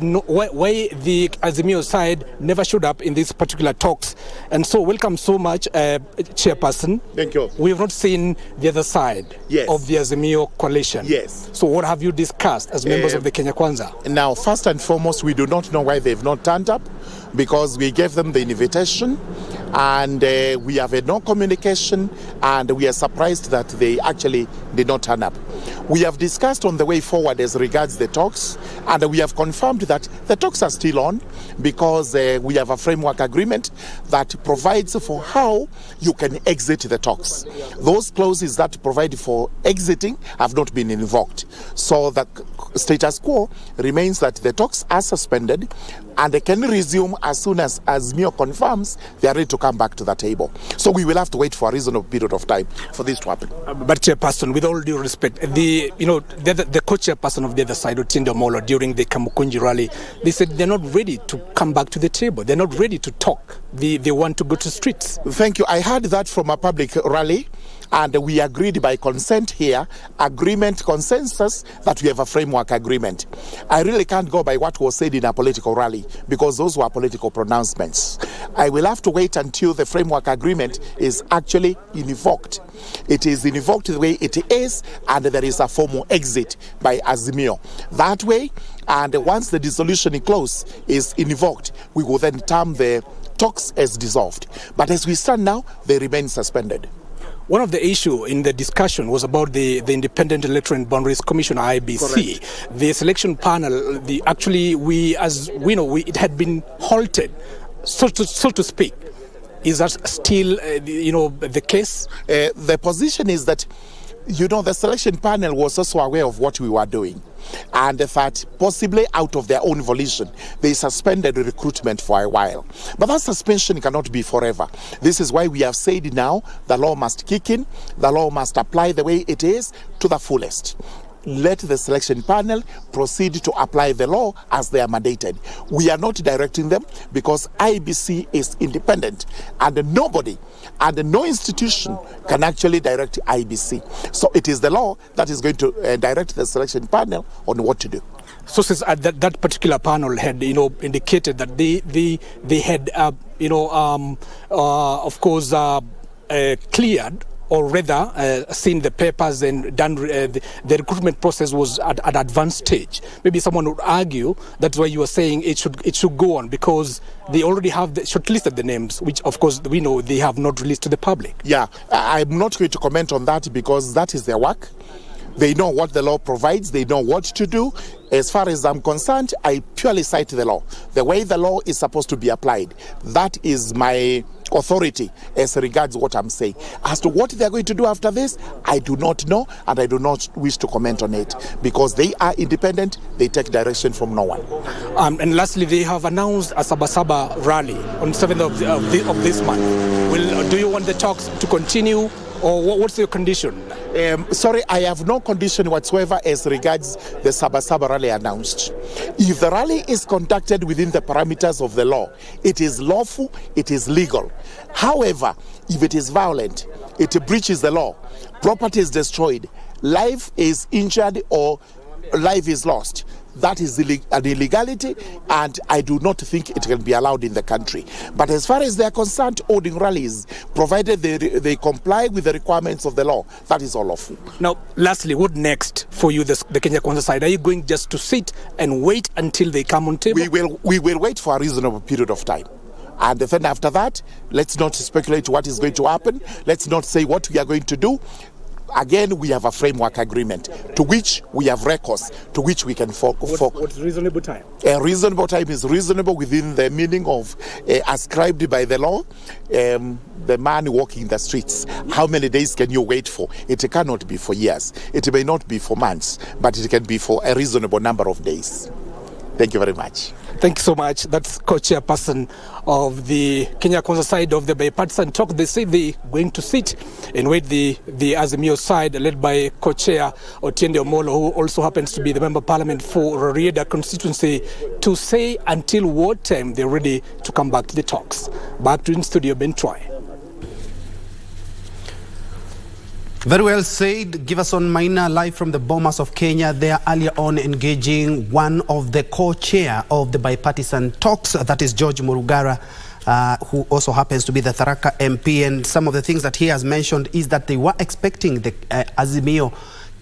No, why the Azimio side never showed up in these particular talks. And so welcome so much, Chairperson. Thank you. We have not seen the other side of the Azimio coalition. Yes. So what have you discussed as members of the Kenya Kwanza? Now, first and foremost, we do not know why they've not turned up, because we gave them the invitation and we have had no communication, and we are surprised that they actually did not turn up. We have discussed on the way forward as regards the talks, and we have confirmed that the talks are still on, because we have a framework agreement that provides for how you can exit the talks. Those clauses that provide for exiting have not been invoked. So the status quo remains that the talks are suspended, and they can resume as soon as Azimio confirms they are ready to come back to the table. So we will have to wait for a reasonable period of time for this to happen. But Chairperson, with all due respect, the co-chairperson of the other side, Otiende Omolo, during the Kamukunji rally, they said they're not ready to come back to the table. They're not ready to talk. They want to go to streets. Thank you. I heard that from a public rally, and we agreed by consent here, consensus, that we have a framework agreement. I really can't go by what was said in a political rally, because those were political pronouncements. I will have to wait until the framework agreement is actually invoked. It is invoked the way it is, and there is a formal exit by Azimio. That way, and once the dissolution clause is invoked, we will then term the talks as dissolved. But as we stand now, they remain suspended. One of the issue in the discussion was about the Independent Electoral and Boundaries Commission, IBC. Correct. The selection panel, it had been halted, so to speak. Is that still, the case? The position is that, the selection panel was also aware of what we were doing, and that possibly out of their own volition, they suspended recruitment for a while. But that suspension cannot be forever. This is why we have said now the law must kick in, the law must apply the way it is to the fullest. Let the selection panel proceed to apply the law as they are mandated. We are not directing them, because IBC is independent, and nobody and no institution can actually direct IBC. So it is the law that is going to direct the selection panel on what to do. So since that particular panel had indicated that they had cleared, or rather seen the papers and done the recruitment process was at an advanced stage. Maybe someone would argue that's why you are saying it should go on, because they already have shortlisted the names, which of course we know they have not released to the public. Yeah, I'm not going to comment on that, because that is their work. They know what the law provides. They know what to do. As far as I'm concerned, I purely cite the law. The way the law is supposed to be applied. That is my authority as regards what I'm saying. As to what they're going to do after this, I do not know, and I do not wish to comment on it, because they are independent. They take direction from no one. And lastly, they have announced a Sabasaba rally on 7th of this month. Do you want the talks to continue, or what's your condition? Sorry, I have no condition whatsoever as regards the Sabasaba rally announced. If the rally is conducted within the parameters of the law, it is lawful, it is legal. However, if it is violent, it breaches the law, property is destroyed, life is injured, or life is lost, that is an illegality, and I do not think it can be allowed in the country. But as far as they are concerned, holding rallies, provided they comply with the requirements of the law, that is all lawful. Now, lastly, what next for you, the Kenya Kwanza side? Are you going just to sit and wait until they come on table? We will wait for a reasonable period of time. And then after that, let's not speculate what is going to happen. Let's not say what we are going to do. Again, we have a framework agreement to which we have records to which we can focus. What's reasonable time? A reasonable time is reasonable within the meaning of ascribed by the law. The man walking the streets, how many days can you wait for? It cannot be for years. It may not be for months, but it can be for a reasonable number of days. Thank you very much. Thank you so much. That's co-chairperson of the Kenya Kwanza side of the bipartisan talk. They say they're going to sit and wait the Azimio side, led by co-chair Otiende Omolo, who also happens to be the member of parliament for Rarieda constituency, to say until what time they're ready to come back to the talks. Back to in studio, Njue. Very well said. Give us on Maina live from the Bomas of Kenya. They are earlier on engaging one of the co-chair of the bipartisan talks, that is George Murugara, who also happens to be the Tharaka MP. And some of the things that he has mentioned is that they were expecting the Azimio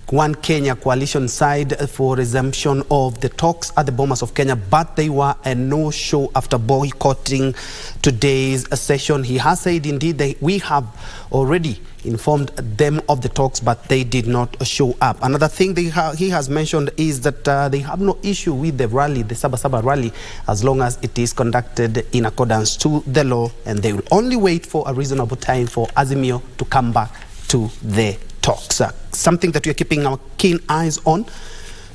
One Kenya coalition side for resumption of the talks at the Bomas of Kenya, but they were a no-show after boycotting today's session. He has said indeed we have already informed them of the talks, but they did not show up. Another thing he has mentioned is that they have no issue with the rally, the Sabasaba rally, as long as it is conducted in accordance to the law, and they will only wait for a reasonable time for Azimio to come back to the talks. Something that we are keeping our keen eyes on.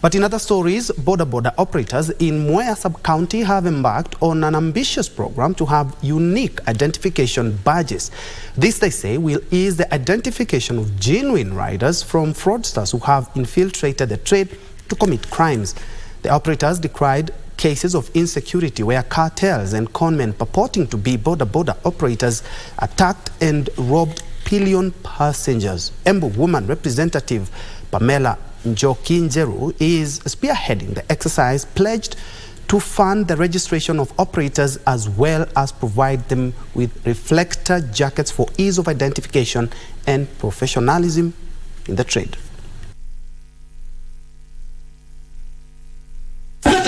But in other stories, border operators in Njue sub-county have embarked on an ambitious program to have unique identification badges. This, they say, will ease the identification of genuine riders from fraudsters who have infiltrated the trade to commit crimes. The operators decried cases of insecurity where cartels and conmen purporting to be border operators attacked and robbed pillion passengers. Embu woman representative Pamela Njue is spearheading the exercise, pledged to fund the registration of operators as well as provide them with reflector jackets for ease of identification and professionalism in the trade.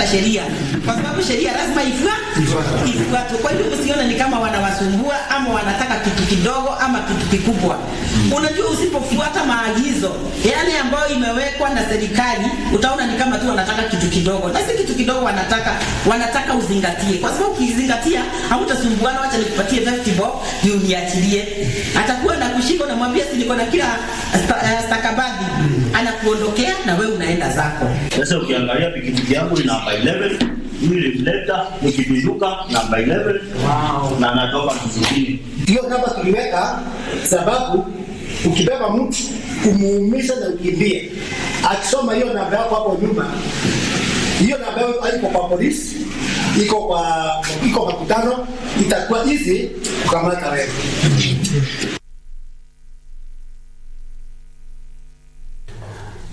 Sheria kwa sababu sheria lazima ifuatwe. Kwa hiyo usione ni kama wanawasumbua ama wanataka kitu kidogo ama kitu kikubwa. Unajua usipofuata maagizo yale ambayo imewekwa na serikali, utaona ni kama tu wanataka kitu kidogo. Na si kitu kidogo wanataka uzingatie. Kwa sababu ukizingatia hautasumbuana, acha nikupatie 50 bob ndio uniachilie. Atakuwa na kushika na mwambie si niko na kila stakabadhi, anakuondokea na wewe unaenda zako. Sasa ukiangalia pikipiki yangu ina by level, hii reflector nikipinduka na by level, na natoka mzikini. Hiyo namba tuliweka sababu ukibeba mtu kumuumiza na ukimbie, akisoma hiyo namba yako hapo nyuma, hiyo namba yako haiko kwa polisi, iko makutano, itakuwa easy kukamata wewe.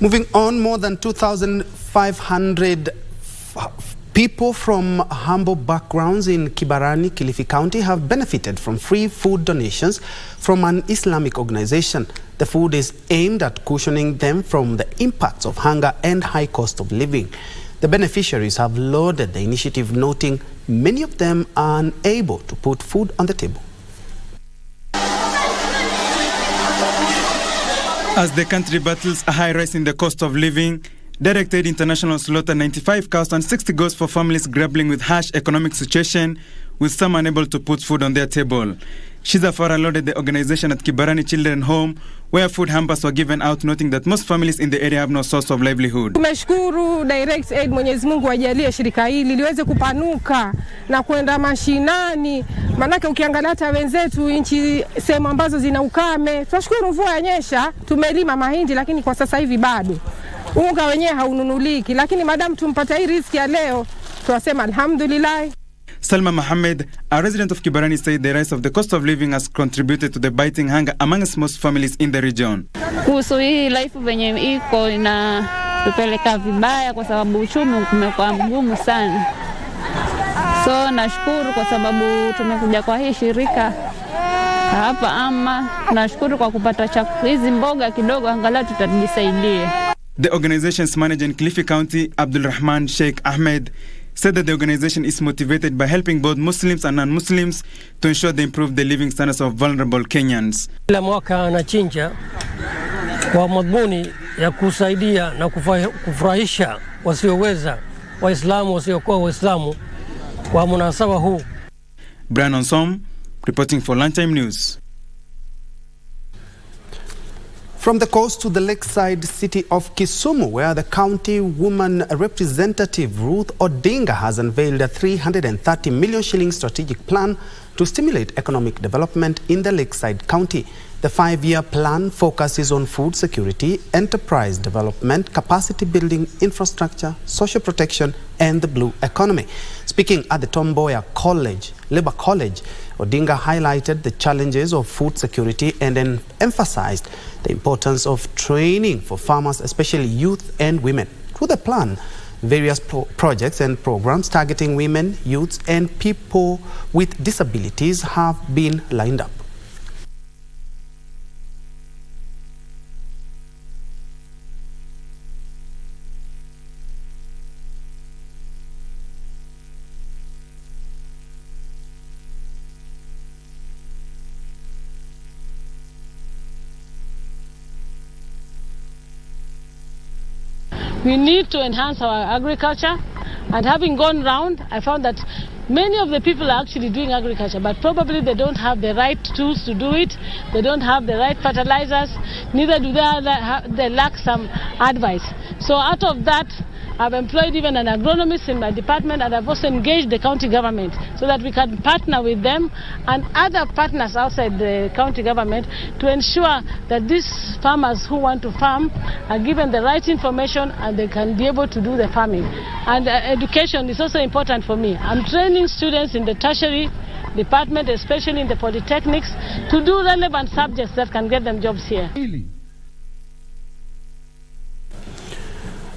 Moving on, more than 2,500 people from humble backgrounds in Kibarani, Kilifi County have benefited from free food donations from an Islamic organization. The food is aimed at cushioning them from the impacts of hunger and high cost of living. The beneficiaries have lauded the initiative, noting many of them are unable to put food on the table. As the country battles a high rise in the cost of living, Direct Aid International slaughtered 95 cows and 60 goats for families grappling with harsh economic situation, with some unable to put food on their table. Shiza Farah lauded the organization at Kibarani Children Home, where food hampers were given out, noting that most families in the area have no source of livelihood. Tumeshukuru Direct Aid, Mwenyezi Mungu ajalie shirika hili liweze kupanuka na kwenda mashinani. Manake ukiangalia hata wenzetu nchi sehemu ambazo zina ukame, tunashukuru mvua yanyesha, tumelima mahindi, lakini kwa sasa hivi bado unga wenyewe haununuliki, lakini madam tumpata hii riziki ya leo, tunasema alhamdulillah. Salma Mohammed, a resident of Kibarani, said the rise of the cost of living has contributed to the biting hunger amongst most families in the region. Kuhusu hii life venye iko inatupeleka vibaya kwa sababu uchumi umekuwa mgumu sana. So nashukuru kwa sababu tumekuja kwa hii shirika hapa, ama nashukuru kwa kupata hizi mboga kidogo angalau tutajisaidia. The organization's manager in Kilifi County, Abdul Rahman Sheikh Ahmed, said that the organization is motivated by helping both Muslims and non-Muslims to ensure they improve the living standards of vulnerable Kenyans. Kila mwaka anachinja kwa madhumuni ya kusaidia na kufurahisha wasioweza, Waislamu wasiokuwa Waislamu kwa munasaba huu. Brian Onsom, reporting for Lunchtime News. From the coast to the lakeside city of Kisumu, where the county woman representative Ruth Odinga has unveiled a 330 million shilling strategic plan to stimulate economic development in the lakeside county. The 5-year plan focuses on food security, enterprise development, capacity building, infrastructure, social protection, and the blue economy. Speaking at the Tom Mboya Labor College, Odinga highlighted the challenges of food security and then emphasized the importance of training for farmers, especially youth and women. Through the plan, various projects and programs targeting women, youths, and people with disabilities have been lined up. We need to enhance our agriculture, and having gone round, I found that many of the people are actually doing agriculture, but probably they don't have the right tools to do it, they don't have the right fertilizers, neither do they lack some advice. So out of that, I've employed even an agronomist in my department, and I've also engaged the county government so that we can partner with them and other partners outside the county government to ensure that these farmers who want to farm are given the right information and they can be able to do the farming. And education is also important for me. I'm training students in the tertiary department, especially in the polytechnics, to do relevant subjects that can get them jobs here.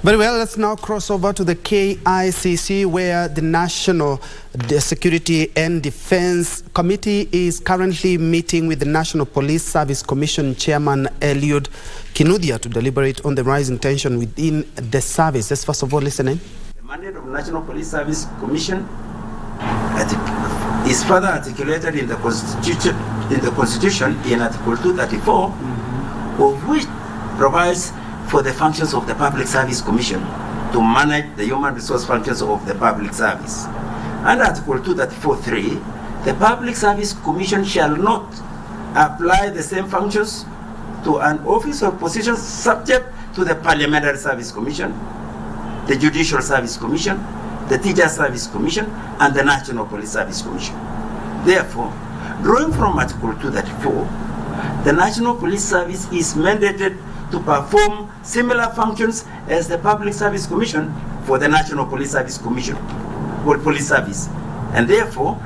Very well, let's now cross over to the KICC, where the National Security and Defense Committee is currently meeting with the National Police Service Commission Chairman Eliud Kinuthia to deliberate on the rising tension within the service. Let's first of all listen in. The mandate of the National Police Service Commission is further articulated in the Constitution in Article 234, of which provides for the functions of the Public Service Commission to manage the human resource functions of the public service. Under Article 234.3, the Public Service Commission shall not apply the same functions to an office or position subject to the Parliamentary Service Commission, the Judicial Service Commission, the Teacher Service Commission, and the National Police Service Commission. Therefore, drawing from Article 234, the National Police Service is mandated to perform similar functions as the Public Service Commission for the National Police Service Commission or Police Service, and therefore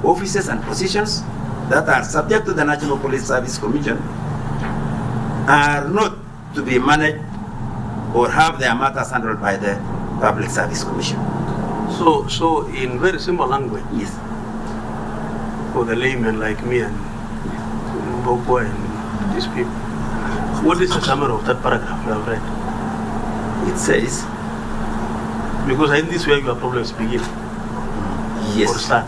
offices and positions that are subject to the National Police Service Commission are not to be managed or have their matters handled by the Public Service Commission. So in very simple language, yes, for the layman like me and Bobo and these people, what is the summary of that paragraph you have read? It says, because in this way your problems begin. Yes. Or start.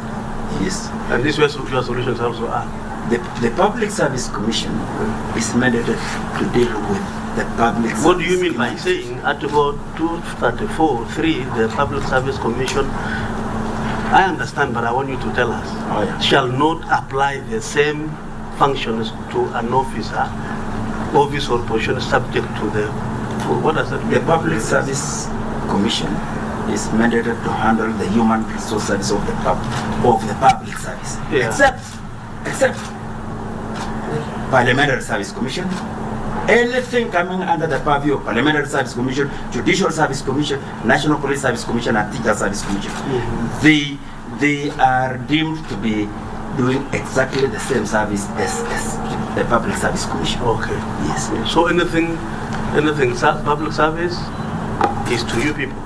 Yes. And this way your solutions also are. The Public Service Commission is mandated to deal with the public service. What do you mean by saying Article 234.3, the Public Service Commission, I understand, but I want you to tell us, shall not apply the same functions to an officer, office or position subject to the, what does that mean? The Public Service Commission is mandated to handle the human resource service of the public service, except Parliamentary Service Commission. Anything coming under the purview of Parliamentary Service Commission, Judicial Service Commission, National Police Service Commission, and Teacher Service Commission, they are deemed to be doing exactly the same service as the Public Service Commission. Okay. Yes. So anything public service is to you people.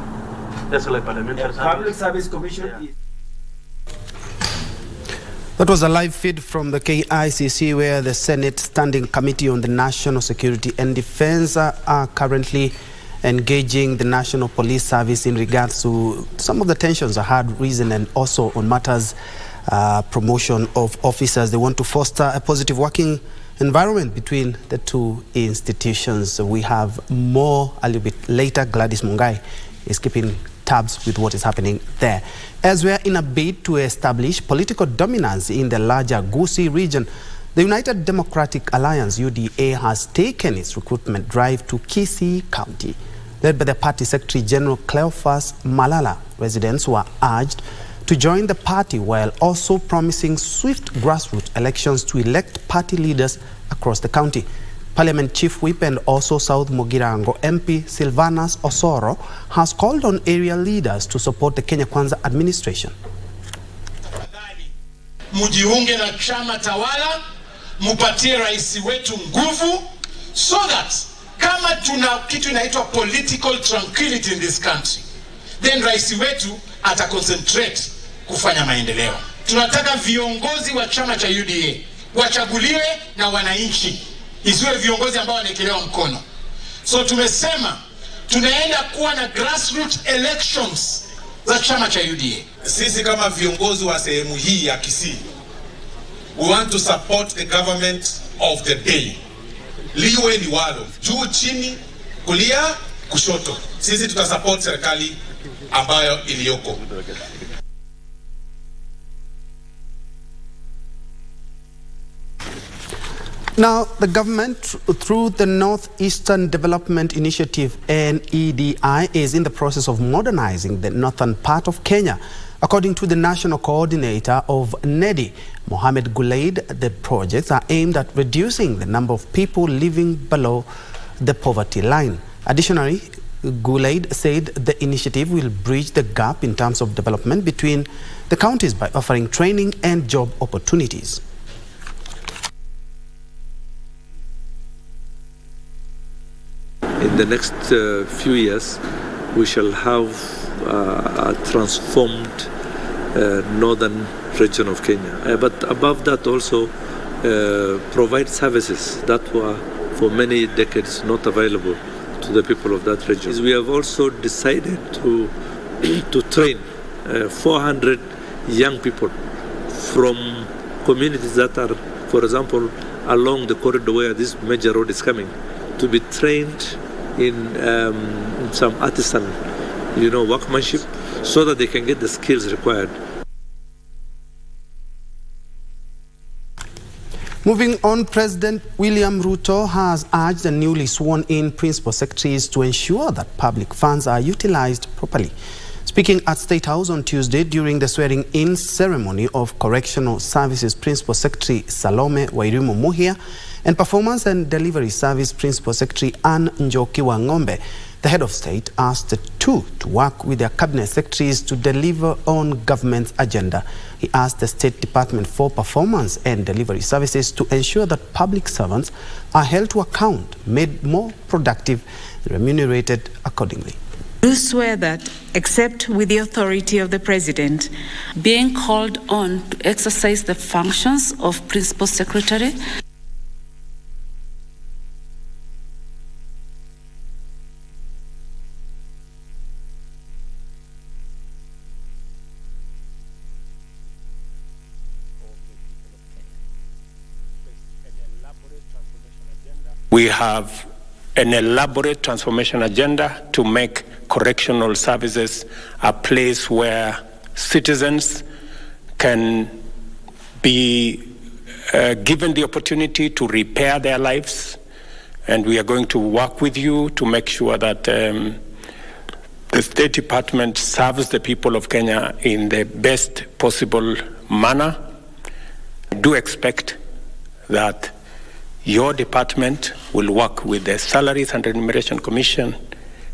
That's like Parliamentary Service. Public Service Commission. Yeah. That was a live feed from the KICC, where the Senate Standing Committee on the National Security and Defense are currently engaging the National Police Service in regards to some of the tensions that had risen, and also on matters promotion of officers. They want to foster a positive working environment between the two institutions. We have more a little bit later. Gladys Mungai is keeping tabs with what is happening there. As we are in a bid to establish political dominance in the larger Gusii region, the United Democratic Alliance, UDA, has taken its recruitment drive to Kisii County. Led by the party Secretary General Cleophas Malala, residents were urged to join the party while also promising swift grassroots elections to elect party leaders across the county. Parliament Chief Whip and also South Mugirango MP Silvanus Osoro has called on area leaders to support the Kenya Kwanza administration. mujiunge na chama tawala, mupatie rais wetu nguvu, so that kama tuna kitu inaitwa political tranquility in this country, then rais wetu ata concentrate kufanya maendeleo. Tunataka viongozi wa chama cha UDA wachaguliwe na wananchi, isiwe viongozi ambao wanaekelewa mkono. So tumesema tunaenda kuwa na grassroots elections za chama cha UDA. Sisi kama viongozi wa sehemu hii ya Kisii, we want to support the government of the day. Liwe ni walo, juu chini, kulia, kushoto. Sisi tutasupport serikali ambayo iliyoko. Now, the government, through the Northeastern Development Initiative, NEDI, is in the process of modernizing the northern part of Kenya. According to the national coordinator of NEDI, Mohamed Gulaid, the projects are aimed at reducing the number of people living below the poverty line. Additionally, Gulaid said the initiative will bridge the gap in terms of development between the counties by offering training and job opportunities. In the next few years, we shall have a transformed northern region of Kenya. But above that also provide services that were for many decades not available to the people of that region. We have also decided to train 400 young people from communities that are, for example, along the corridor where this major road is coming, to be trained in some artisan, workmanship, so that they can get the skills required. Moving on, President William Ruto has urged the newly sworn-in principal secretaries to ensure that public funds are utilized properly. Speaking at State House on Tuesday during the swearing-in ceremony of Correctional Services Principal Secretary Salome Wairimu Muhia and Performance and Delivery Service Principal Secretary Anne Njoki Wangombe, the head of state asked the two to work with their cabinet secretaries to deliver on government's agenda. He asked the State Department for Performance and Delivery Services to ensure that public servants are held to account, made more productive, and remunerated accordingly. Do swear that, except with the authority of the President, being called on to exercise the functions of Principal Secretary, we have an elaborate transformation agenda to make correctional services a place where citizens can be given the opportunity to repair their lives. And we are going to work with you to make sure that the State Department serves the people of Kenya in the best possible manner. I do expect that your department will work with the Salaries and Remuneration Commission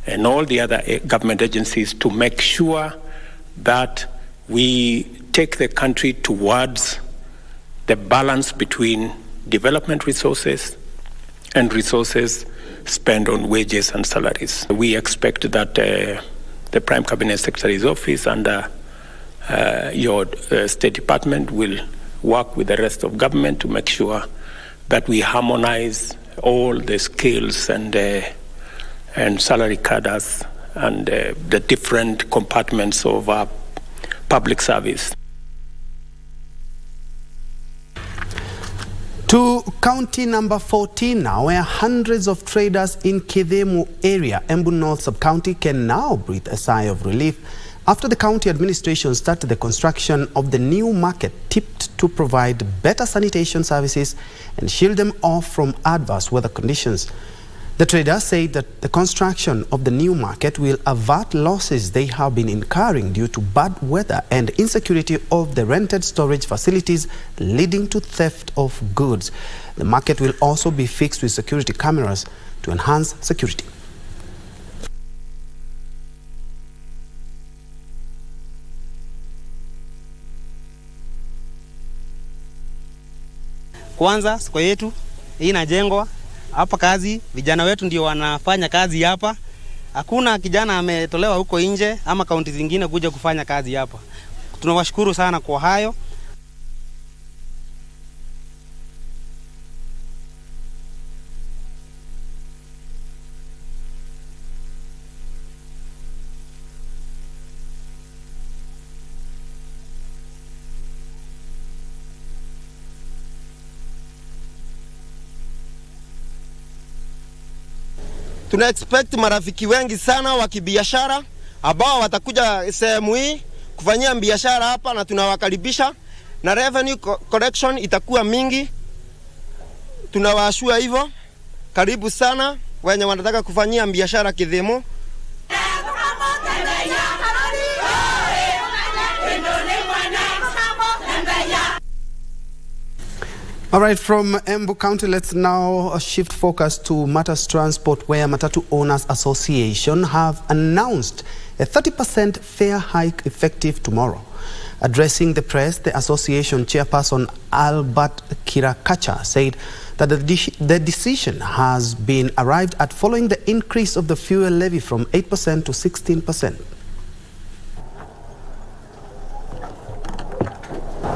and all the other government agencies to make sure that we take the country towards the balance between development resources and resources spent on wages and salaries. We expect that the Prime Cabinet Secretary's office and your State Department will work with the rest of government to make sure that we harmonize all the skills and salary cadres and the different compartments of our public service. To county number 14 now, where hundreds of traders in Kidemu area, Embu North Sub-County, can now breathe a sigh of relief after the county administration started the construction of the new market tipped to provide better sanitation services and shield them off from adverse weather conditions. The traders say that the construction of the new market will avert losses they have been incurring due to bad weather and insecurity of the rented storage facilities, leading to theft of goods. The market will also be fixed with security cameras to enhance security. Kwanza soko yetu hii inajengwa hapa, kazi vijana wetu ndio wanafanya kazi hapa. Hakuna kijana ametolewa huko nje ama kaunti zingine kuja kufanya kazi hapa. Tunawashukuru sana kwa hayo. Tuna expect marafiki wengi sana wa kibiashara ambao watakuja sehemu hii kufanyia biashara hapa, na tunawakaribisha na revenue collection itakuwa mingi. Tunawashua hivyo. Karibu sana wenye wanataka kufanyia biashara Kidhemo. All right, from Embu County, let's now shift focus to Matters Transport, where Matatu Owners Association have announced a 30% fare hike effective tomorrow. Addressing the press, the association chairperson Albert Kirakacha said that the decision has been arrived at following the increase of the fuel levy from 8% to 16%.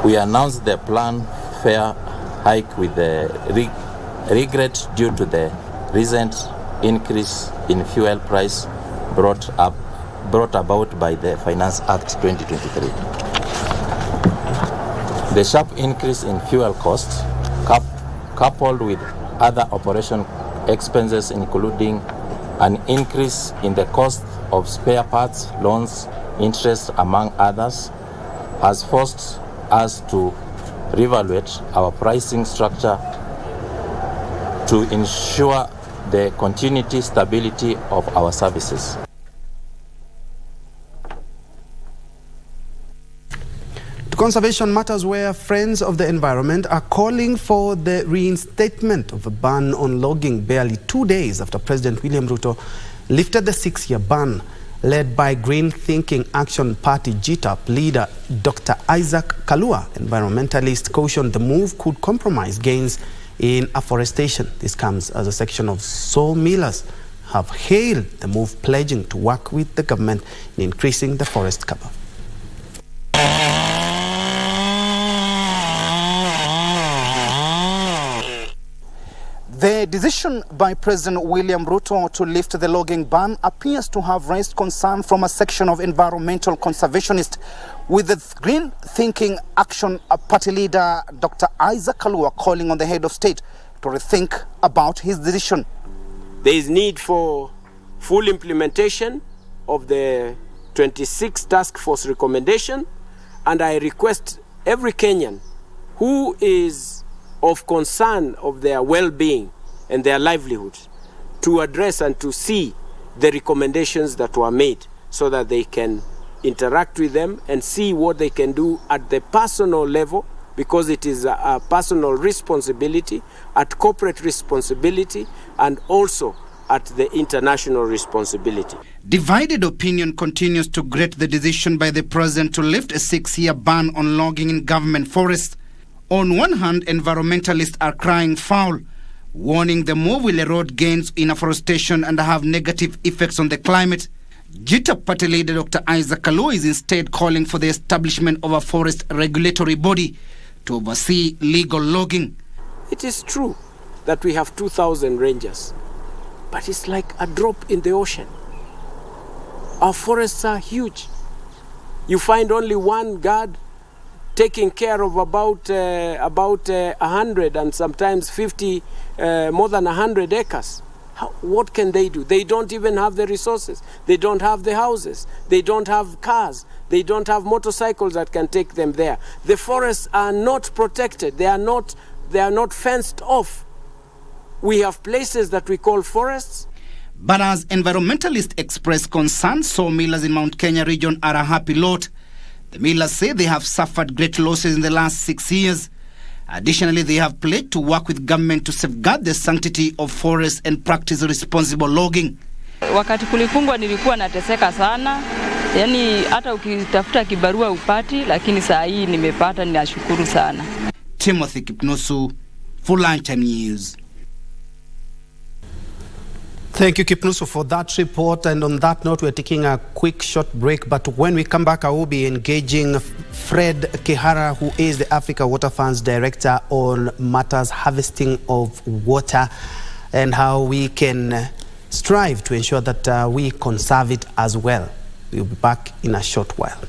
We announced the planned fare hike with the regret due to the recent increase in fuel price brought about by the Finance Act 2023. The sharp increase in fuel costs, coupled with other operation expenses including an increase in the cost of spare parts, loans, interest among others, has forced us to reevaluate our pricing structure to ensure the continuity, stability of our services. To conservation matters, where Friends of the Environment are calling for the reinstatement of a ban on logging barely 2 days after President William Ruto lifted the 6-year ban. Led by Green Thinking Action Party GTAP leader Dr. Isaac Kalua, environmentalists cautioned the move could compromise gains in afforestation. This comes as a section of sawmillers have hailed the move, pledging to work with the government in increasing the forest cover. The decision by President William Ruto to lift the logging ban appears to have raised concern from a section of environmental conservationists, with the Green Thinking Action Party leader Dr. Isaac Kalua calling on the head of state to rethink about his decision. There is need for full implementation of the 26 Task Force recommendation, and I request every Kenyan who is of concern of their well-being and their livelihoods to address and to see the recommendations that were made so that they can interact with them and see what they can do at the personal level, because it is a personal responsibility, at corporate responsibility, and also at the international responsibility. Divided opinion continues to greet the decision by the president to lift a 6-year ban on logging in government forests. On one hand, environmentalists are crying foul, warning the move will erode gains in afforestation and have negative effects on the climate. GTAP party leader Dr. Isaac Kalua is instead calling for the establishment of a forest regulatory body to oversee legal logging. It is true that we have 2,000 rangers, but it's like a drop in the ocean. Our forests are huge. You find only one guard taking care of about 100 and sometimes 50, more than 100 acres. What can they do? They don't even have the resources. They don't have the houses. They don't have cars. They don't have motorcycles that can take them there. The forests are not protected. They are not fenced off. We have places that we call forests. But as environmentalists express concern, sawmillers in Mount Kenya region are a happy lot. The millers say they have suffered great losses in the last 6 years. Additionally, they have pledged to work with government to safeguard the sanctity of forests and practice responsible logging. Wakati kulifungwa nilikuwa nateseka sana. Yaani hata ukitafuta kibarua upati, lakini saa hii nimepata, ninashukuru sana. Timothy Kipnusu, for Lunchtime News. Thank you, Kipnusu, for that report. And on that note, we're taking a quick short break. But when we come back, I will be engaging Fred Kihara, who is the Africa Water Fund's Director, on matters harvesting of water and how we can strive to ensure that we conserve it as well. We'll be back in a short while.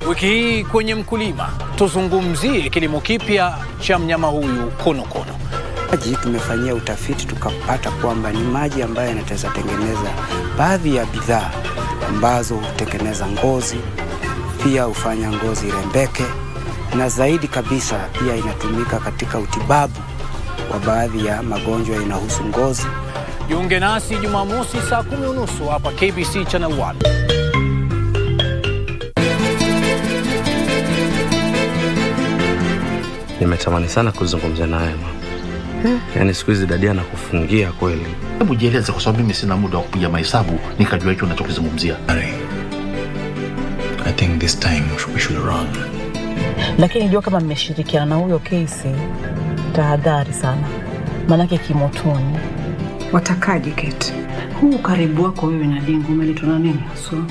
Wiki hii kwenye Mkulima tuzungumzie kilimo kipya cha mnyama huyu konokono. Maji tumefanyia utafiti tukapata kwamba ni maji ambayo yanaweza tengeneza baadhi ya bidhaa ambazo hutengeneza ngozi, pia hufanya ngozi irembeke, na zaidi kabisa pia inatumika katika utibabu wa baadhi ya magonjwa yanayohusu ngozi. Jiunge nasi Jumamosi saa 10:30 hapa KBC Channel 1. Nimetamani sana kuzungumza naye mama. Yaani siku hizi dadia anakufungia kweli. Hebu jieleze, kwa sababu mimi sina muda wa kupiga mahesabu nikajua hicho unachokizungumzia. I think this time we should run. Lakini jua kama mmeshirikiana na huyo kesi, tahadhari sana. Manake kimotoni. Watakaje Kate? Huu karibu wako wewe na Dingu umeletwa na nini haswa?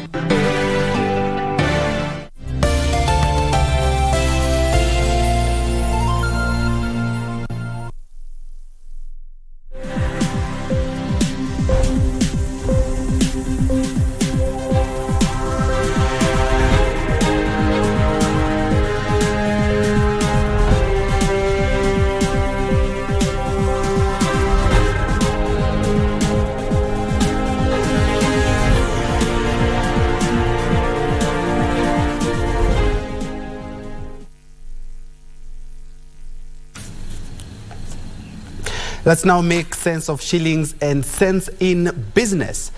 Let's now make sense of shillings and cents in business.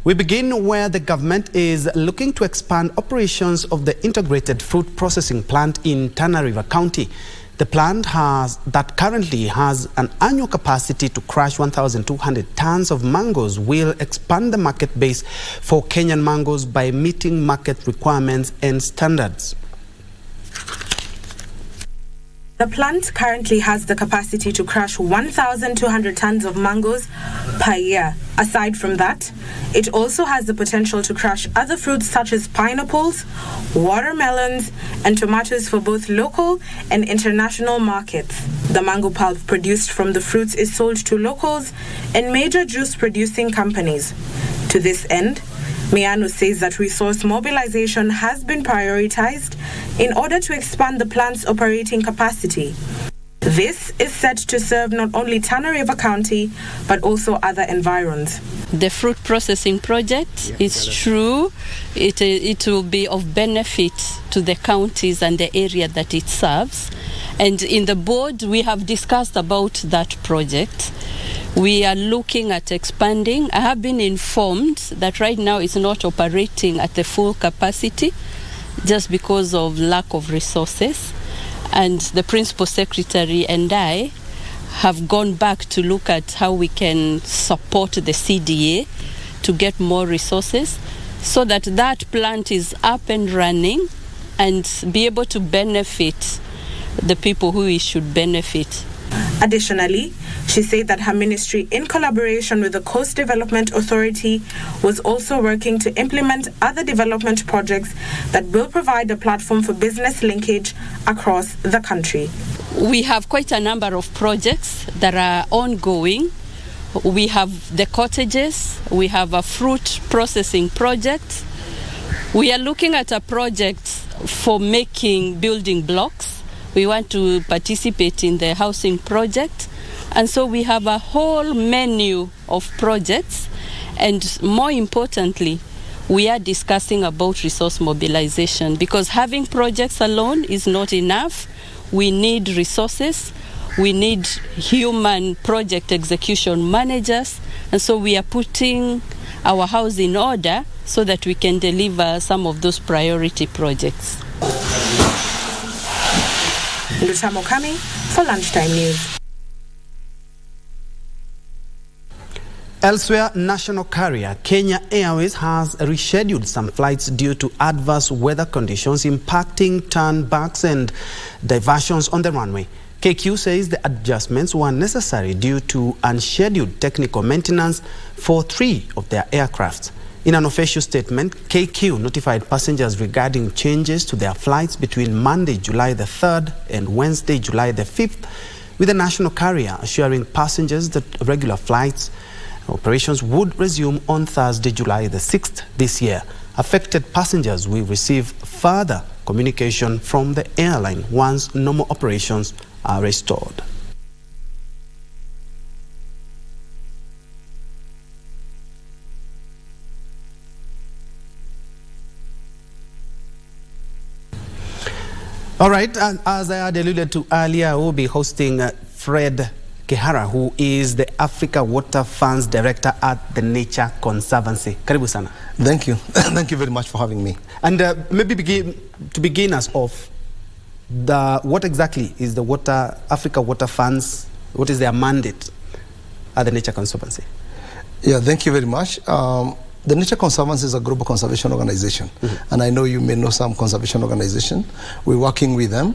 We begin where the government is looking to expand operations of the integrated fruit processing plant in Tana River County. The plant that currently has an annual capacity to crush 1,200 tons of mangoes will expand the market base for Kenyan mangoes by meeting market requirements and standards. The plant currently has the capacity to crush 1,200 tons of mangoes per year. Aside from that, it also has the potential to crush other fruits such as pineapples, watermelons, and tomatoes for both local and international markets. The mango pulp produced from the fruits is sold to locals and major juice-producing companies. To this end, Miano says that resource mobilization has been prioritized in order to expand the plant's operating capacity. This is set to serve not only Tana River County, but also other environs. The fruit processing project is true. It will be of benefit to the counties and the area that it serves. And in the board, we have discussed about that project. We are looking at expanding. I have been informed that right now it's not operating at the full capacity just because of lack of resources. And the Principal Secretary and I have gone back to look at how we can support the CDA to get more resources so that that plant is up and running and be able to benefit the people who it should benefit. Additionally, she said that her ministry, in collaboration with the Coast Development Authority, was also working to implement other development projects that will provide a platform for business linkage across the country. We have quite a number of projects that are ongoing. We have the cottages, we have a fruit processing project. We are looking at a project for making building blocks. We want to participate in the housing project. And so we have a whole menu of projects. And more importantly, we are discussing about resource mobilization, because having projects alone is not enough. We need resources. We need human project execution managers. And so we are putting our house in order so that we can deliver some of those priority projects. Ndutamo Kami for Lunchtime News. Elsewhere, national carrier Kenya Airways has rescheduled some flights due to adverse weather conditions impacting turnbacks and diversions on the runway. KQ says the adjustments were necessary due to unscheduled technical maintenance for 3 of their aircrafts. In an official statement, KQ notified passengers regarding changes to their flights between Monday, July the 3rd and Wednesday, July the 5th, with the national carrier assuring passengers that regular flights operations would resume on Thursday, July the 6th this year. Affected passengers will receive further communication from the airline once normal operations are restored. All right, and as I had alluded to earlier, we'll be hosting Fred Kehara, who is the Africa Water Funds Director at the Nature Conservancy. Karibu sana. Thank you. Thank you very much for having me. And maybe to begin us off, what exactly is the Africa Water Funds? What is their mandate at the Nature Conservancy? Yeah, thank you very much. The Nature Conservancy is a global conservation organization. Mm-hmm. And I know you may know some conservation organization. We're working with them.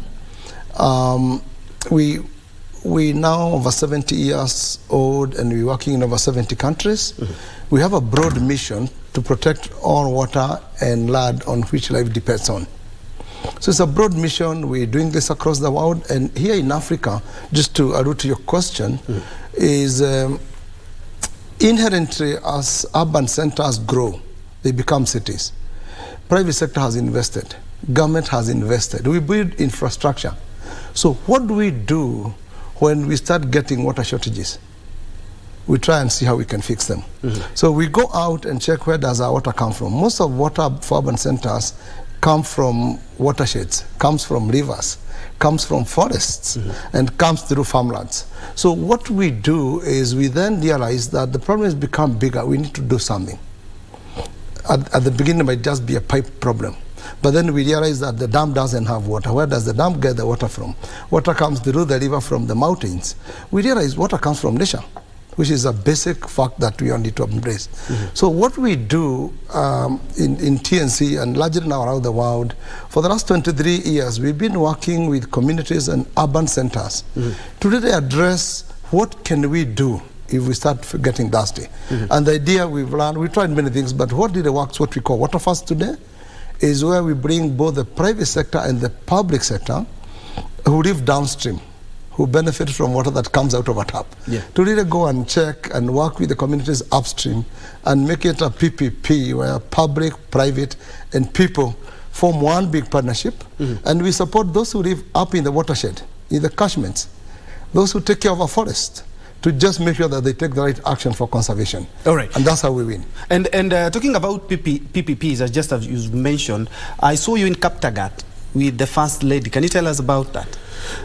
We now over 70 years old and we're working in over 70 countries. Mm-hmm. We have a broad mission to protect all water and land on which life depends on. So it's a broad mission. We're doing this across the world. And here in Africa, just to allude to your question, is inherently as urban centers grow, they become cities. Private sector has invested. Government has invested. We build infrastructure. So what do we do when we start getting water shortages? We try and see how we can fix them. Mm-hmm. So we go out and check where does our water come from. Most of water for urban centers come from watersheds, comes from rivers, comes from forests, and comes through farmlands. So what we do is we then realize that the problem has become bigger. We need to do something. At the beginning, it might just be a pipe problem. But then we realize that the dam doesn't have water. Where does the dam get the water from? Water comes through the river from the mountains. We realize water comes from nature, which is a basic fact that we all need to embrace. So what we do in TNC and largely now around the world, for the last 23 years, we've been working with communities and urban centers to really address what can we do if we start getting thirsty. And the idea we've learned, we tried many things, but what really works, what we call Water First today, is where we bring both the private sector and the public sector who live downstream, who benefit from water that comes out of a tap, to really go and check and work with the communities upstream and make it a PPP where public, private, and people form one big partnership. And we support those who live up in the watershed, in the catchments, those who take care of our forest, to just make sure that they take the right action for conservation. All right. And that's how we win. And talking about PPPs, as you mentioned, I saw you in Kaptagat with the First Lady. Can you tell us about that?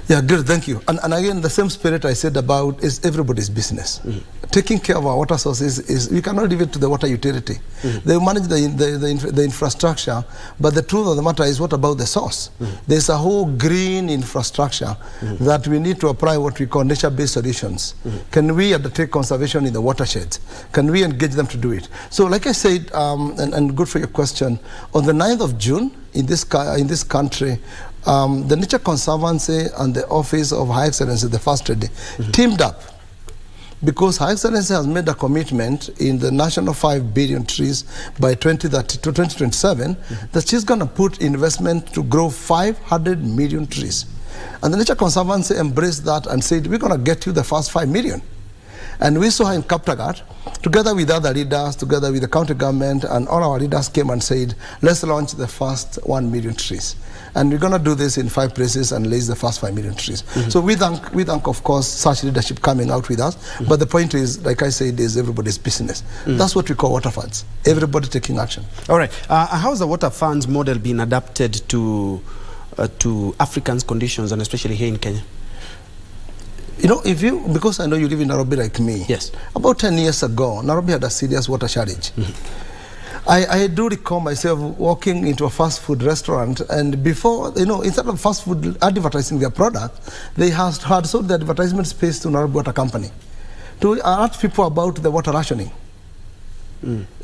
Yeah, good, thank you. And again, the same spirit I said about is everybody's business. Taking care of our water sources is, we cannot leave it to the water utility. They manage the infrastructure, but the truth of the matter is, what about the source? There's a whole green infrastructure that we need to apply what we call nature-based solutions. Can we undertake conservation in the watersheds? Can we engage them to do it? So like I said, and good for your question, on the 9th of June, in this country, the Nature Conservancy and the Office of High Excellency, the First Lady, teamed up, because High Excellency has made a commitment in the national 5 billion trees by 2030 to 2027 that she's going to put investment to grow 500 million trees. And the Nature Conservancy embraced that and said, we're going to get you the first 5 million. And we saw her in Kaptagat, together with other leaders, together with the county government, and all our leaders came and said, let's launch the first 1 million trees. And we're going to do this in 5 places and raise the first 5 million trees. So we thank, of course, such leadership coming out with us. But the point is, like I said, is everybody's business. That's what we call water funds. Everybody taking action. All right. How's the water funds model been adapted to Africans' conditions, and especially here in Kenya? You know, because I know you live in Nairobi like me. Yes. About 10 years ago, Nairobi had a serious water shortage. I do recall myself walking into a fast food restaurant, and before, instead of fast food advertising their product, they had sold the advertisement space to Nairobi Water Company to alert people about the water rationing.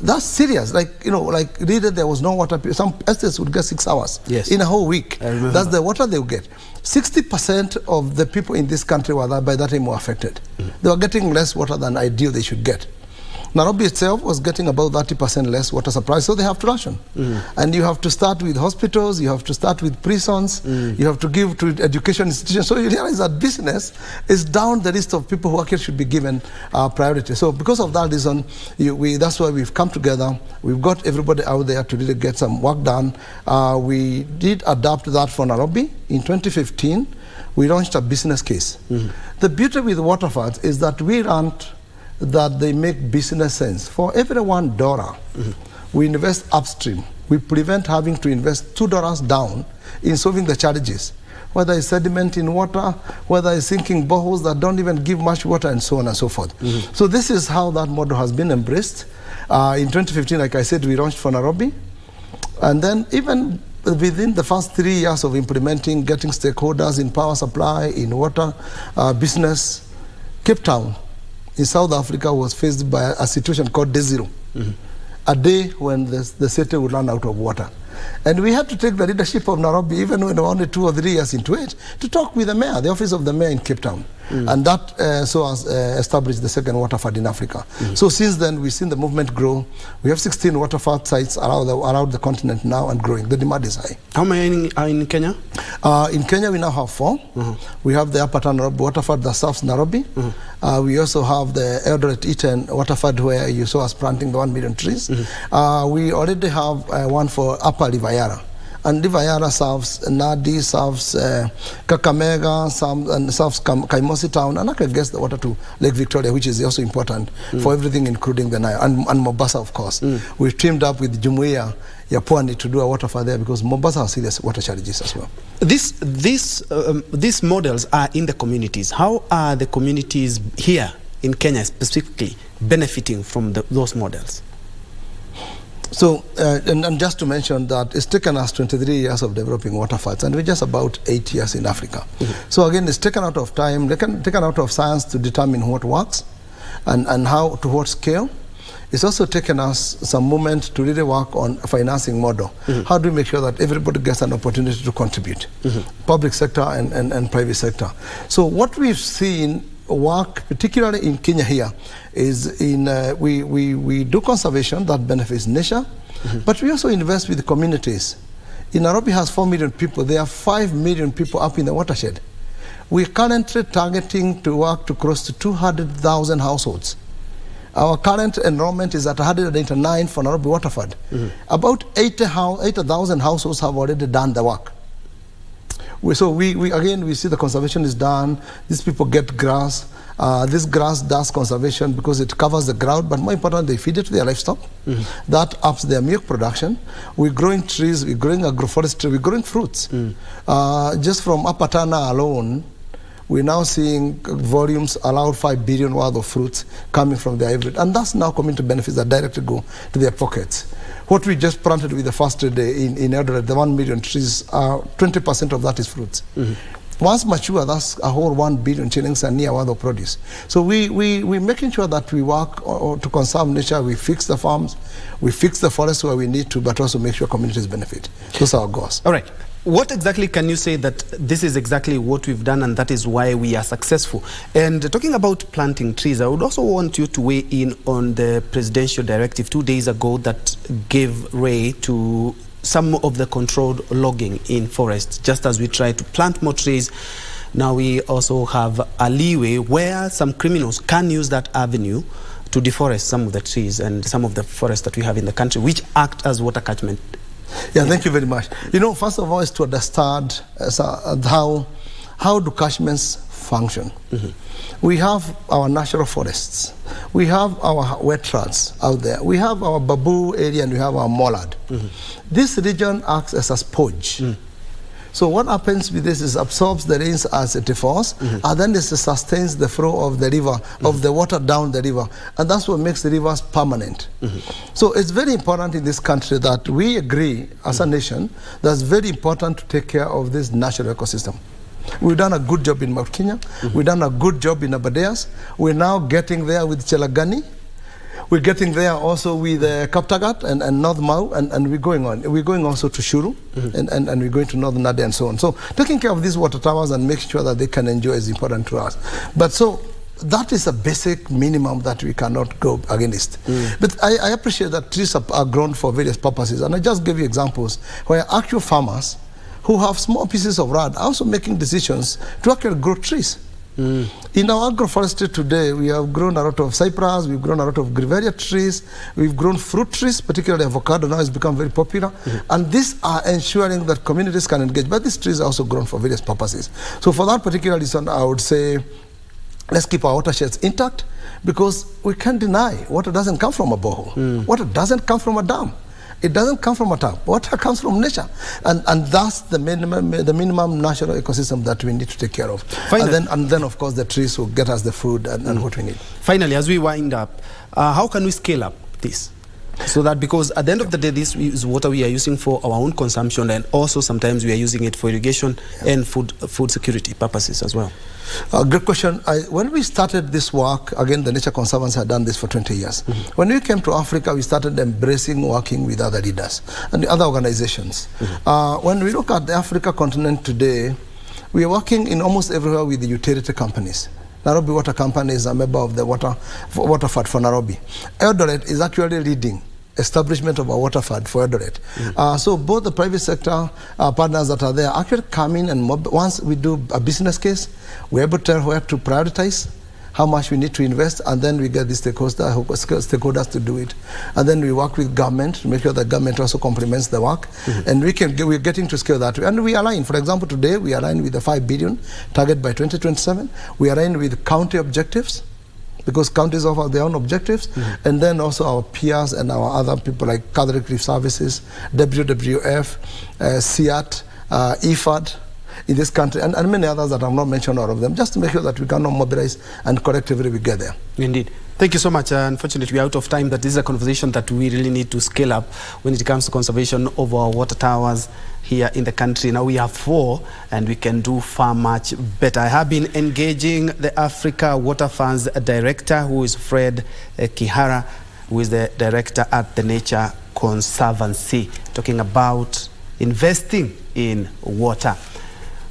That's serious. Really, there was no water. Some estates would get 6 hours in a whole week. That's the water they would get. 60% of the people in this country were by that time were affected. They were getting less water than ideal they should get. Nairobi itself was getting about 30% less water supply, so they have to ration. And you have to start with hospitals, you have to start with prisons, you have to give to education institutions. So you realize that business is down the list of people who actually should be given priority. So because of that reason, that's why we've come together. We've got everybody out there to really get some work done. We did adapt that for Nairobi. In 2015, we launched a business case. The beauty with waterfalls is that we learned that they make business sense. For every $1 we invest upstream, we prevent having to invest $2 down in solving the challenges, whether it's sediment in water, whether it's sinking boreholes that don't even give much water, and so on and so forth. So this is how that model has been embraced. In 2015, like I said, we launched for Nairobi, and then even within the first 3 years of implementing, getting stakeholders in power supply, in water, business, Cape Town in South Africa was faced by a situation called day zero, a day when the city would run out of water. And we had to take the leadership of Nairobi, even when we were only 2 or 3 years into it, to talk with the mayor, the office of the mayor in Cape Town. And that has established the second waterfall in Africa. So since then, we've seen the movement grow. We have 16 waterfall sites around the continent now and growing. The demand is high. How many are in Kenya? In Kenya, we now have 4. We have the Upper Nairobi waterfall that serves Nairobi. We also have the Eldoret Eaton waterfall where you saw us planting the 1 million trees. We already have one for Upper River. And River serves Nadi, serves Kakamega, serves Kaimosi Town, and I can guess the water to Lake Victoria, which is also important for everything, including the Nile, and Mombasa, of course. We've teamed up with Njue ya Pwani to do a waterfall there because Mombasa has serious water challenges as well. These models are in the communities. How are the communities here in Kenya specifically benefiting from those models? So, and just to mention that it's taken us 23 years of developing waterfalls, and we're just about 8 years in Africa. So again, it's taken out of time, taken out of science to determine what works and how, to what scale. It's also taken us some moment to really work on a financing model. How do we make sure that everybody gets an opportunity to contribute? Public sector and private sector. So what we've seen work, particularly in Kenya here, is in we do conservation that benefits nature, but we also invest with the communities. In Nairobi has 4 million people. There are 5 million people up in the watershed. We're currently targeting to work to close to 200,000 households. Our current enrollment is at 189 for Nairobi Waterford. About 80,000 households have already done the work. So we see the conservation is done. These people get grass. This grass does conservation because it covers the ground, but more importantly, they feed it to their livestock. That ups their milk production. We're growing trees, we're growing agroforestry, we're growing fruits. Just from Upper Tana alone, we're now seeing volumes allowed 5 billion worth of fruits coming from their every, and that's now community benefits that directly go to their pockets. What we just planted with the first day in Eldoret, the 1 million trees, 20% of that is fruits. Once mature, that's a whole 1 billion shillings a year worth of produce. So we're making sure that we work to conserve nature, we fix the farms, we fix the forests where we need to, but also make sure communities benefit. Those are our goals. All right. What exactly can you say that this is exactly what we've done and that is why we are successful? And talking about planting trees, I would also want you to weigh in on the presidential directive 2 days ago that gave way to some of the controlled logging in forests. Just as we try to plant more trees, now we also have a leeway where some criminals can use that avenue to deforest some of the trees and some of the forests that we have in the country, which act as water catchment. Yeah, thank you very much. First of all, is to understand how do catchments function. We have our natural forests. We have our wetlands out there. We have our Babu area and we have our Mollard. This region acts as a sponge So what happens with this is absorbs the rains as it falls, and then it sustains the flow of the river, of the water down the river, and that's what makes the rivers permanent. So it's very important in this country that we agree as a nation that it's very important to take care of this natural ecosystem. We've done a good job in Mount Kenya. We've done a good job in Aberdares. We're now getting there with Chelagani. We're getting there also with Kaptagat and North Mau, and we're going on. We're going also to Shuru, and we're going to North Nadi and so on. So taking care of these water towers and making sure that they can enjoy is important to us. But so that is a basic minimum that we cannot go against. But I appreciate that trees are grown for various purposes, and I just gave you examples where actual farmers who have small pieces of land are also making decisions to actually grow trees. In our agroforestry today, we have grown a lot of cypress, we've grown a lot of grevillea trees, we've grown fruit trees, particularly avocado now has become very popular. And these are ensuring that communities can engage. But these trees are also grown for various purposes. So for that particular reason, I would say, let's keep our watersheds intact, because we can't deny water doesn't come from a borehole. Water doesn't come from a dam. It doesn't come from a tap. Water comes from nature. And that's the minimum natural ecosystem that we need to take care of. And then, of course, the trees will get us the food and what we need. Finally, as we wind up, how can we scale up this? So that, because at the end of the day, this is water we are using for our own consumption, and also sometimes we are using it for irrigation and food security purposes as well. Great question. When we started this work, again, the Nature Conservancy had done this for 20 years. When we came to Africa, we started embracing working with other leaders and other organizations. When we look at the Africa continent today, we are working in almost everywhere with the utility companies. Nairobi Water Company is a member of the Water Fund for Nairobi. Eldoret is actually leading establishment of a water fund for Eldoret. So both the private sector partners that are there actually come in, and once we do a business case, we're able to tell where to prioritize, how much we need to invest, and then we get the stakeholders to do it. And then we work with government to make sure that government also complements the work. And we're getting to scale that way. And we align. For example, today we align with the 5 billion target by 2027. We align with county objectives, because counties offer their own objectives, and then also our peers and our other people like Catholic Relief Services, WWF, CIAT, IFAD in this country, and many others that I've not mentioned all of them, just to make sure that we can mobilize and collectively we get there. Indeed. Thank you so much. Unfortunately, we're out of time, but this is a conversation that we really need to scale up when it comes to conservation of our water towers here in the country. Now we have 4, and we can do far much better. I have been engaging the Africa Water Funds Director, who is Fred Kihara, who is the Director at the Nature Conservancy, talking about investing in water.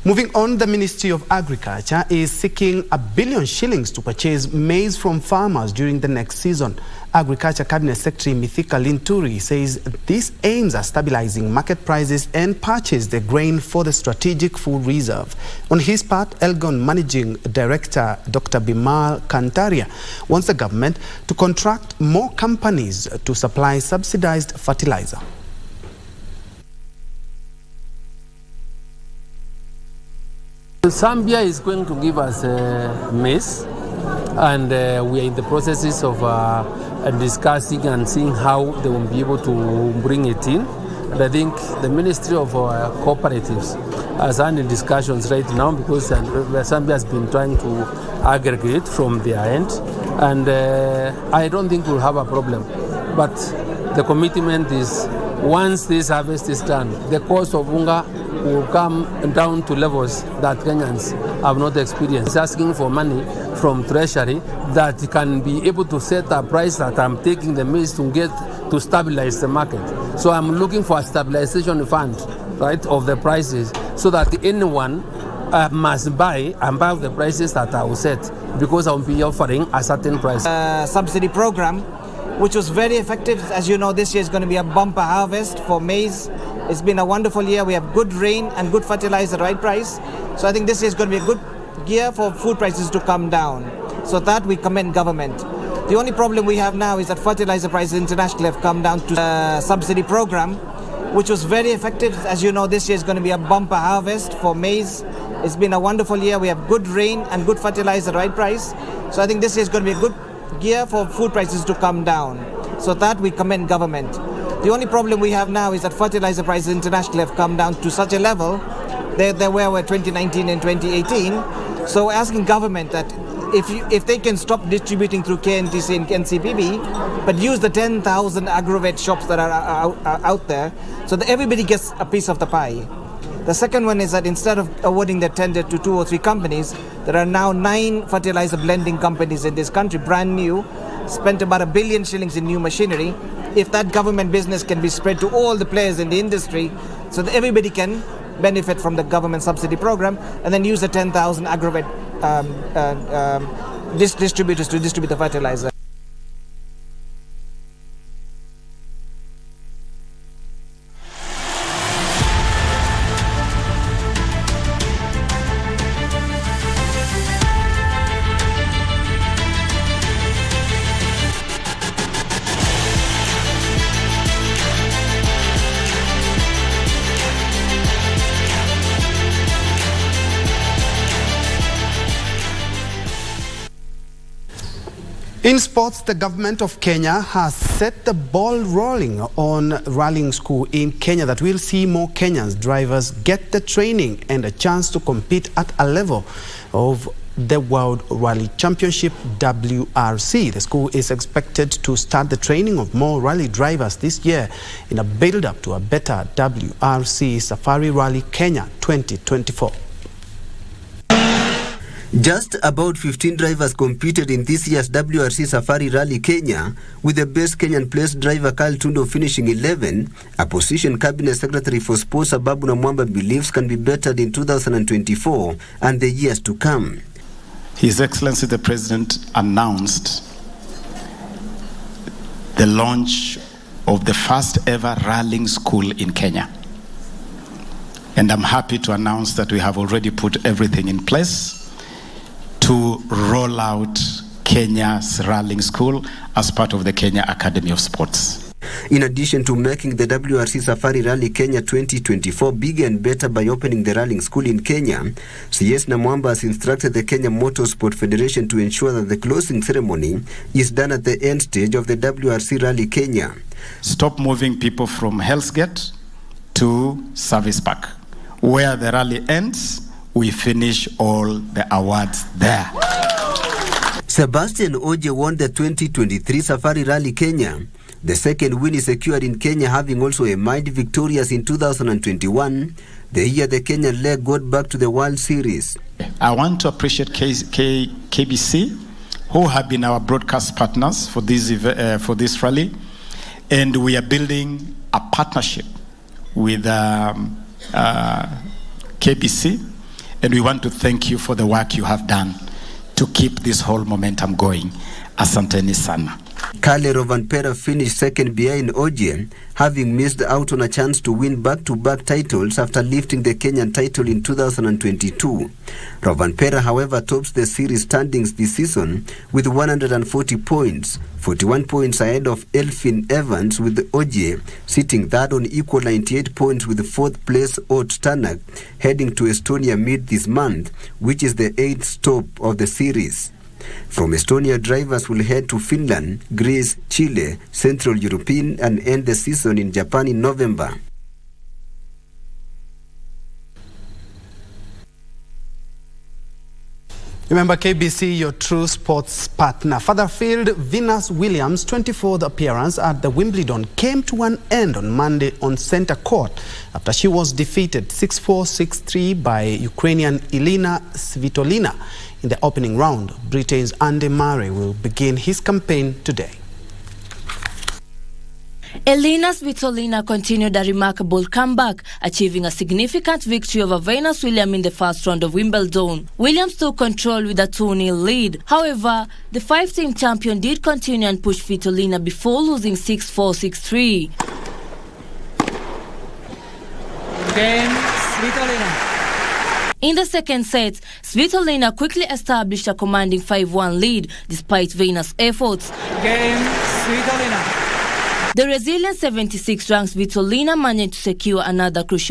Moving on, the Ministry of Agriculture is seeking R1 billion to purchase maize from farmers during the next season. Agriculture Cabinet Secretary Mithika Linturi says this aims at stabilizing market prices and purchase the grain for the strategic food reserve. On his part, Elgon Managing Director Dr. Bimal Kantaria wants the government to contract more companies to supply subsidized fertilizer. Zambia is going to give us maize, and we are in the processes of discussing and seeing how they will be able to bring it in. And I think the Ministry of Cooperatives has had discussions right now, because Zambia has been trying to aggregate from their end, and I don't think we'll have a problem. But the commitment is, once this harvest is done, the cost of unga will come down to levels that Kenyans have not experienced. Asking for money from Treasury that can be able to set a price that I'm taking the maize to get to stabilize the market. So I'm looking for a stabilization fund, right, of the prices, so that anyone must buy above the prices that I will set, because I will be offering a certain price. Subsidy program, which was very effective. As you know, this year is going to be a bumper harvest for maize. It's been a wonderful year. We have good rain and good fertilizer at the right price. So I think this year is going to be a good year for food prices to come down. So that we commend government. The only problem we have now is that fertilizer prices internationally have come down to subsidy program, which was very effective. As you know, this year is going to be a bumper harvest for maize. It's been a wonderful year. We have good rain and good fertilizer at the right price. So I think this year is going to be a good year for food prices to come down. So that we commend government. The only problem we have now is that fertilizer prices internationally have come down to such a level They were 2019 and 2018. So asking government that if they can stop distributing through KNTC and NCPB, but use the 10,000 aggregate shops that are out there, so that everybody gets a piece of the pie. The second one is that instead of awarding the tender to 2 or 3 companies, there are now 9 fertilizer blending companies in this country, brand new, spent about 1 billion shillings in new machinery. If that government business can be spread to all the players in the industry, so that everybody can benefit from the government subsidy program, and then use the 10,000 aggregate distributors to distribute the fertilizer. In sports, the government of Kenya has set the ball rolling on rallying school in Kenya that will see more Kenyans drivers get the training and a chance to compete at a level of the World Rally Championship, WRC. The school is expected to start the training of more rally drivers this year in a build-up to a better WRC Safari Rally Kenya 2024. Just about 15 drivers competed in this year's WRC Safari Rally Kenya, with the best Kenyan placed driver Carl Tundo finishing 11, a position Cabinet Secretary for Sports Ababu Namwamba believes can be bettered in 2024 and the years to come. His Excellency the President announced the launch of the first ever rallying school in Kenya. And I'm happy to announce that we have already put everything in place to roll out Kenya's rallying school as part of the Kenya Academy of Sports. In addition to making the WRC Safari Rally Kenya 2024 bigger and better by opening the rallying school in Kenya, CS Namwamba has instructed the Kenya Motorsport Federation to ensure that the closing ceremony is done at the end stage of the WRC Rally Kenya. Stop moving people from Hell's Gate to Service Park. Where the rally ends, we finish all the awards there. Sebastian Oje won the 2023 Safari Rally Kenya. The second win is secured in Kenya, having also emerged victorious in 2021, the year the Kenyan leg got back to the World Series. I want to appreciate KBC, who have been our broadcast partners for this rally, and we are building a partnership with KBC. And we want to thank you for the work you have done to keep this whole momentum going. Asanteni sana. Kale Rovanpera finished second behind Oje, having missed out on a chance to win back-to-back titles after lifting the Kenyan title in 2022. Rovanpera, however, tops the series standings this season with 140 points, 41 points ahead of Elfin Evans, with Oje sitting third on equal 98 points with fourth place Ot Tanak, heading to Estonia mid this month, which is the 8th stop of the series. From Estonia, drivers will head to Finland, Greece, Chile, Central European, and end the season in Japan in November. Remember KBC, your true sports partner. Furtherfield Venus Williams' 24th appearance at the Wimbledon came to an end on Monday on centre court after she was defeated 6-4, 6-3 by Ukrainian Elena Svitolina in the opening round. Britain's Andy Murray will begin his campaign today. Elena Svitolina continued a remarkable comeback, achieving a significant victory over Venus Williams in the first round of Wimbledon. Williams took control with a 2-0 lead. However, the five-time champion did continue and push Svitolina before losing 6-4, 6-3. Game, Svitolina. In the second set, Svitolina quickly established a commanding 5-1 lead despite Venus' efforts. Game, Svitolina. The resilient 76 ranked Svitolina managed to secure another crucial